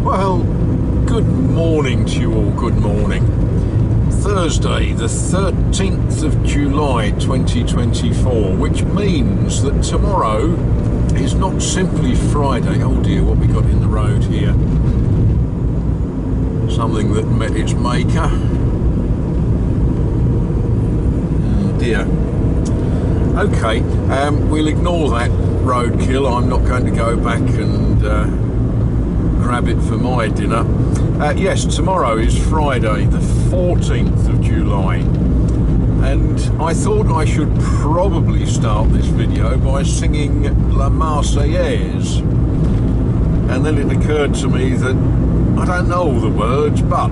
Well, good morning to you all, good morning. Thursday, the 13th of July 2024, which means that tomorrow is not simply Friday. Oh dear, what we got in the road here. Something that met its maker. Oh dear. Okay, we'll ignore that roadkill. I'm not going to go back and grab it for my dinner. Yes, tomorrow is Friday, the 14th of July, and I thought I should probably start this video by singing La Marseillaise, and then it occurred to me that I don't know all the words, but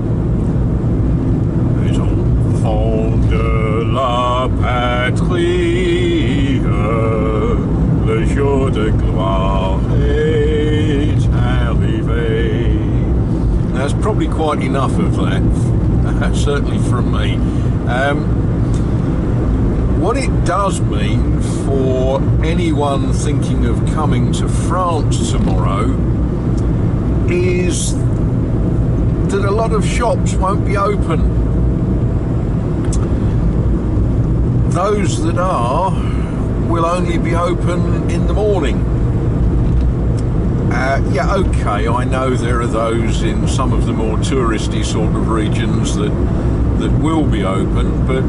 it's Enfant de la patrie, le jour de gloire est arrivé. That's probably quite enough of that, certainly from me. What it does mean for anyone thinking of coming to France tomorrow is that a lot of shops won't be open. Those that are will only be open in the morning. Yeah, okay, I know there are those in some of the more touristy sort of regions that will be open, but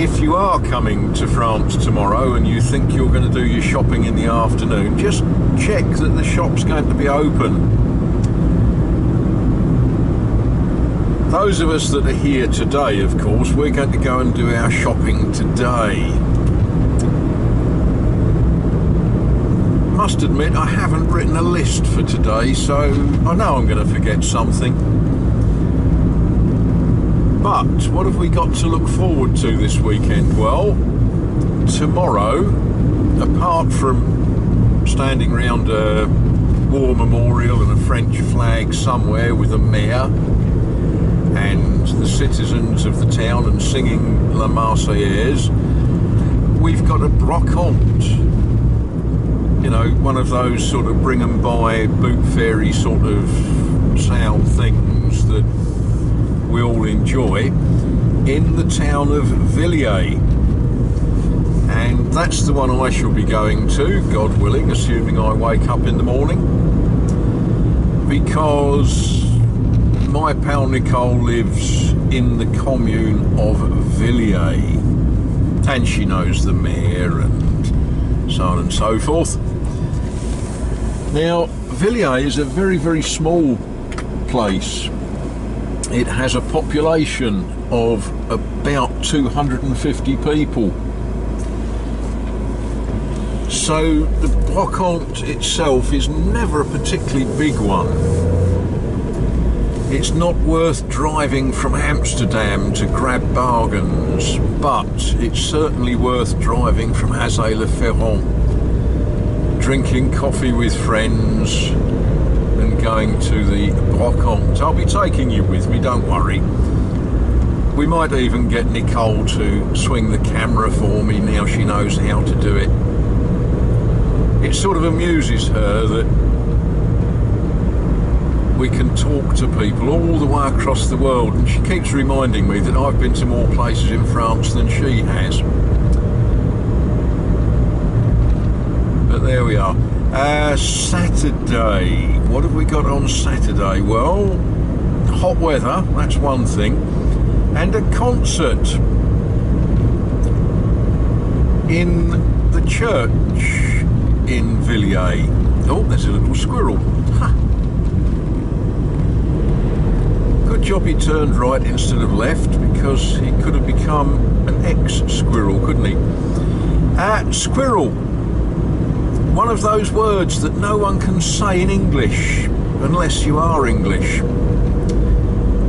if you are coming to France tomorrow and you think you're going to do your shopping in the afternoon, just check that the shop's going to be open. Those of us that are here today, of course, we're going to go and do our shopping today. Must admit I haven't written a list for today, so I know I'm going to forget something. But what have we got to look forward to this weekend? Well, tomorrow, apart from standing round a war memorial and a French flag somewhere with a mayor and the citizens of the town and singing La Marseillaise, we've got a brocante. You know, one of those sort of bring 'em by boot fairy sort of sound things that we all enjoy in the town of Villiers. And that's the one I shall be going to, God willing, assuming I wake up in the morning, because my pal Nicole lives in the commune of Villiers and she knows the mayor and so on and so forth. Now, Villiers is a very, very small place. It has a population of about 250 people. So the brocante itself is never a particularly big one. It's not worth driving from Amsterdam to grab bargains, but it's certainly worth driving from Azay-le-Ferron, drinking coffee with friends and going to the brocante. I'll be taking you with me, don't worry. We might even get Nicole to swing the camera for me now she knows how to do it. It sort of amuses her that we can talk to people all the way across the world, and she keeps reminding me that I've been to more places in France than she has. But there we are. Saturday. What have we got on Saturday? Well, hot weather, that's one thing, and a concert in the church in Villiers. Oh, there's a little squirrel. Ha. Good job he turned right instead of left, because he could have become an ex-squirrel, couldn't he? Squirrel. One of those words that no one can say in English unless you are English.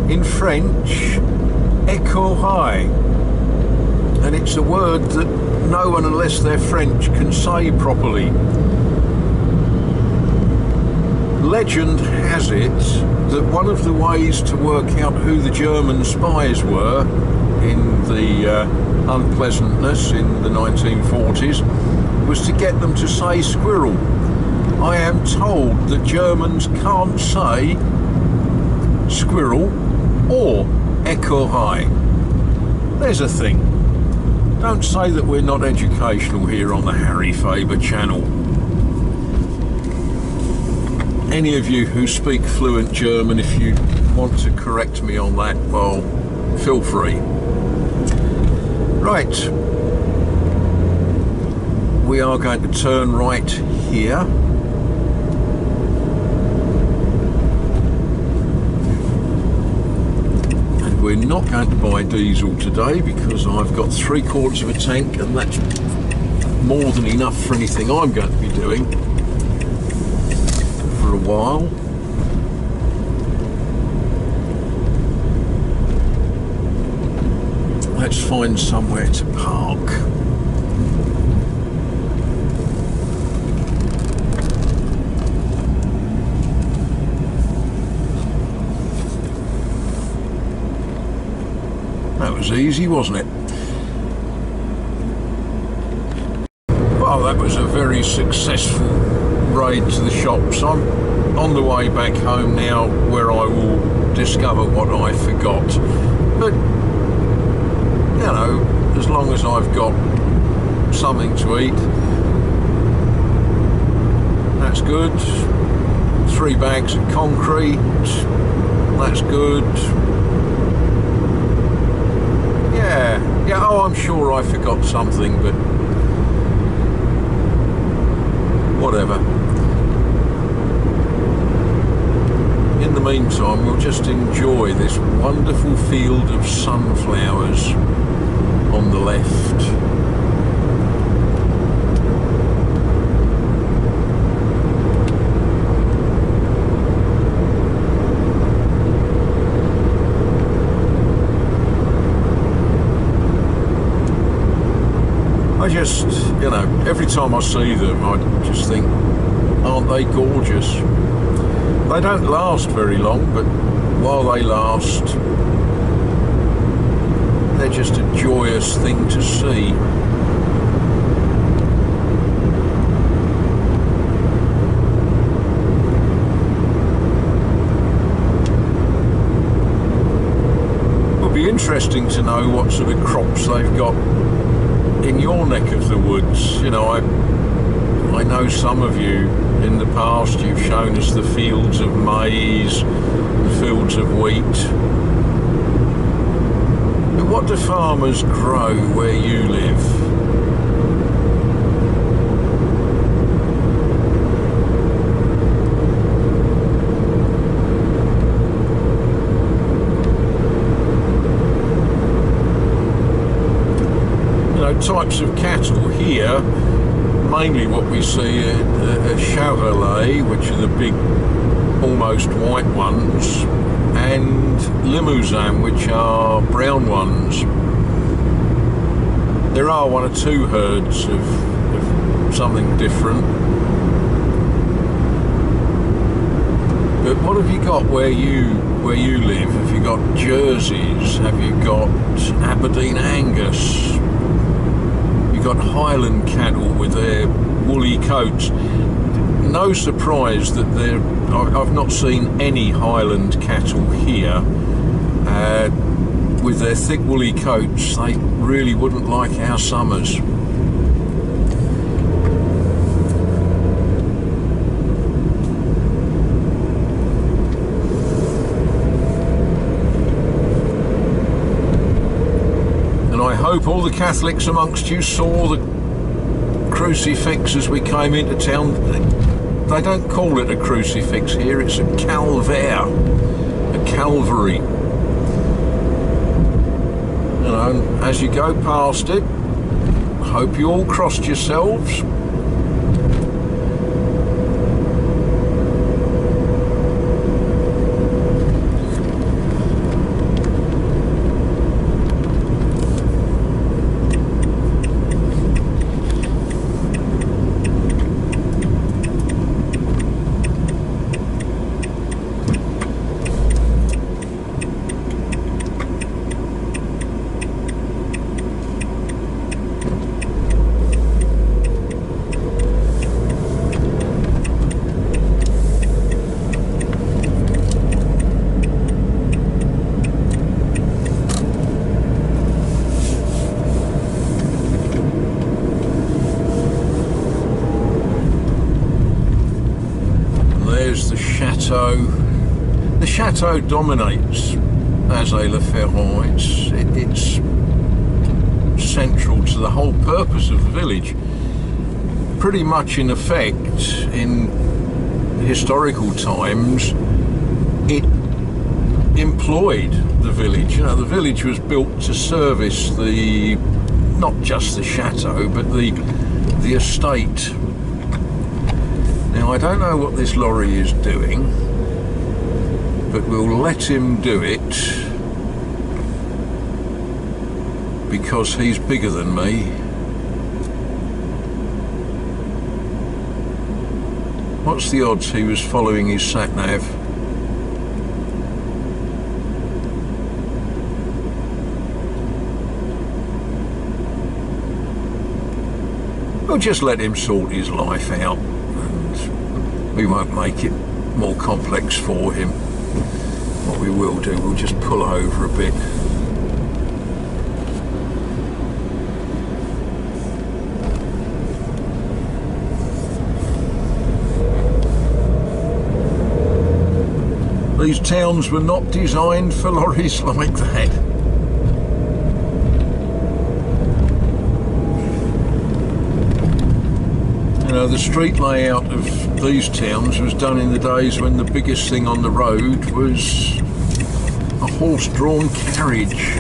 In French, écureuil, and it's a word that no one unless they're French can say properly. Legend has it that one of the ways to work out who the German spies were in the unpleasantness in the 1940s was to get them to say squirrel. I am told that Germans can't say squirrel or écureuil. There's a thing. Don't say that we're not educational here on the Harry Faber channel. Any of you who speak fluent German, if you want to correct me on that, well, feel free. Right. We are going to turn right here. And we're not going to buy diesel today because I've got 3/4 of a tank, and that's more than enough for anything I'm going to be doing for a while. Let's find somewhere to park. That was easy, wasn't it? Well, that was a very successful raid to the shops. I'm on the way back home now, where I will discover what I forgot. But, you know, as long as I've got something to eat, that's good. 3 bags of concrete, that's good. Yeah, oh, I'm sure I forgot something, but whatever. In the meantime, we'll just enjoy this wonderful field of sunflowers on the left. I just, you know, every time I see them, I just think, aren't they gorgeous? They don't last very long, but while they last, they're just a joyous thing to see. It'll be interesting to know what sort of crops they've got in your neck of the woods. You know, I know some of you in the past, you've shown us the fields of maize, the fields of wheat. But what do farmers grow where you live? Types of cattle here, mainly what we see are Charolais, which are the big, almost white ones, and Limousin, which are brown ones. There are 1 or 2 herds of something different. But what have you got where you live? Have you got Jerseys? Have you got Aberdeen Angus? You've got Highland cattle with their woolly coats. No surprise that I've not seen any Highland cattle here. With their thick woolly coats, they really wouldn't like our summers. I hope all the Catholics amongst you saw the crucifix as we came into town. They don't call it a crucifix here, it's a calvaire, a calvary. You know, as you go past it, hope you all crossed yourselves. there's the chateau. The chateau dominates Azay-le-Ferron. It's central to the whole purpose of the village. Pretty much in effect, in historical times, it employed the village. You know, the village was built to service not just the chateau, but the estate. Now, I don't know what this lorry is doing, but we'll let him do it because he's bigger than me. What's the odds he was following his sat-nav? We'll just let him sort his life out, and we won't make it more complex for him. What we will do, we'll just pull over a bit. These towns were not designed for lorries like that. You know, the street layout of these towns was done in the days when the biggest thing on the road was a horse-drawn carriage.